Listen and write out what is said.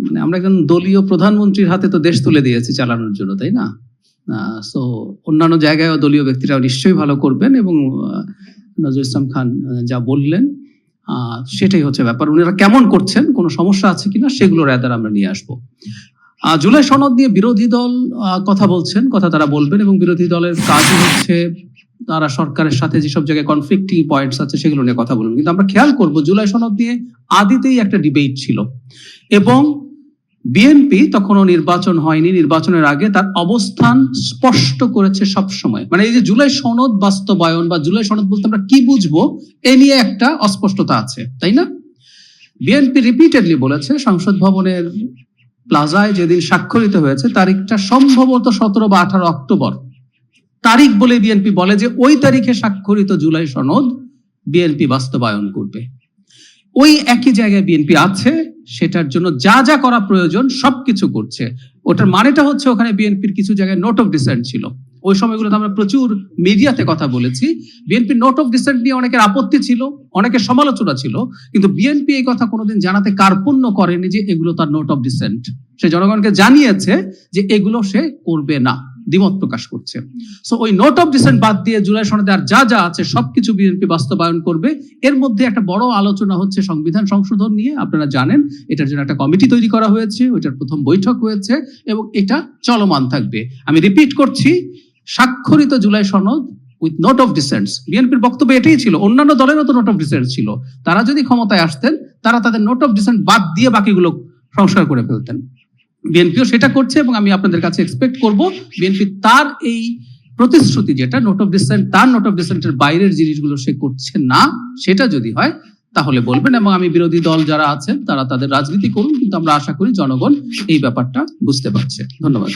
মানে আমরা একজন দলীয় প্রধানমন্ত্রীর হাতে তো দেশ তুলে দিয়েছি চালানোর জন্য, তাই না? সো অন্যান্য জায়গায় দলীয় ব্যক্তিরা নিশ্চয়ই ভালো করবেন, এবং নজরুল ইসলাম খান যা বললেন সেটাই হচ্ছে ব্যাপার। উনারা কেমন করছেন, কোনো সমস্যা আছে কিনা সেগুলো রাদার আমরা নিয়ে আসবো। জুলাই সনদ নিয়ে বিরোধী দল কথা বলছেন, কথা তারা বলবেন, এবং বিরোধী দলের কাজই হচ্ছে তারা সরকারের সাথে যেসব জায়গায় কনফ্লিক্টিং পয়েন্টস আছে সেগুলো নিয়ে কথা বলবেন। কিন্তু আমরা খেয়াল করব জুলাই সনদ নিয়ে আদিতেই একটা ডিবেট ছিল, এবং বিএনপি তখনও নির্বাচন হয়নি, নির্বাচনের আগে তার অবস্থান স্পষ্ট করেছে সব সময়। মানে এই যে জুলাই সনদ বাস্তবায়ন বা জুলাই সনদ বলতে আমরা কি বুঝবো এ নিয়ে একটা অস্পষ্টতা আছে, তাই না? বিএনপি রিপিটেডলি বলেছে সংসদ ভবনের প্লাজায় যেদিন স্বাক্ষরিত হয়েছে তারিখটা সম্ভবত 17 বা 18 অক্টোবর তারিখ বলে বিএনপি বলে যে ওই তারিখে স্বাক্ষরিত জুলাই সনদ বিএনপি বাস্তবায়ন করবে। ওই একই জায়গায় বিএনপি আছে, সেটার জন্য যা যা করা প্রয়োজন সবকিছু করছে। ওটার মানেটা হচ্ছে ওখানে বিএনপির কিছু জায়গায় নোট অফ ডিসেন্ট ছিল। ওই সময়গুলোতে আমরা প্রচুর মিডিয়াতে কথা বলেছি, বিএনপির নোট অফ ডিসেন্ট নিয়ে অনেকের আপত্তি ছিল, অনেকের সমালোচনা ছিল, কিন্তু বিএনপি এই কথা কোনোদিন জানাতে কার্পণ্য করেনি যে এগুলো তার নোট অফ ডিসেন্ট। সে জনগণকে জানিয়েছে যে এগুলো সে করবে না, দ্বিমত প্রকাশ করছে। সো ওই নোট অফ ডিসেন্ট বাদ দিয়ে জুলাই সনদে আর যা যা আছে সবকিছু বিএনপি বাস্তবায়ন করবে। এর মধ্যে একটা বড় আলোচনা হচ্ছে সংবিধান সংশোধন নিয়ে। আপনারা জানেন এটার জন্য একটা কমিটি তৈরি করা হয়েছে, ওইটার প্রথম বৈঠক হয়েছে এবং এটা চলমান থাকবে। আমি রিপিট করছি, স্বাক্ষরিত জুলাই সনদ উইথ নোট অফ ডিসেন্টস। বিএনপির বক্তব্য এটাই ছিল, অন্যান্য দলেরও তো নোট অফ ডিসেন্ট ছিল, তারা যদি ক্ষমতায় আসতেন তারা তাদের নোট অফ ডিসেন্ট বাদ দিয়ে বাকিগুলো সংস্কার করে ফেলতেন। বিএনপিও সেটা করছে, এবং আমি আপনাদের কাছে এক্সপেক্ট করব বিএনপি তার এই প্রতিশ্রুতি যেটা নোট অফ ডিসেন্ট, তার নোট অফ ডিসেন্টের বাইরের জিনিসগুলো সে করছে না, সেটা যদি হয় তাহলে বলবেন। এবং আমি বিরোধী দল যারা আছেন তারা তাদের রাজনীতি করুন, কিন্তু আমরা আশা করি জনগণ এই ব্যাপারটা বুঝতে পারছে। ধন্যবাদ।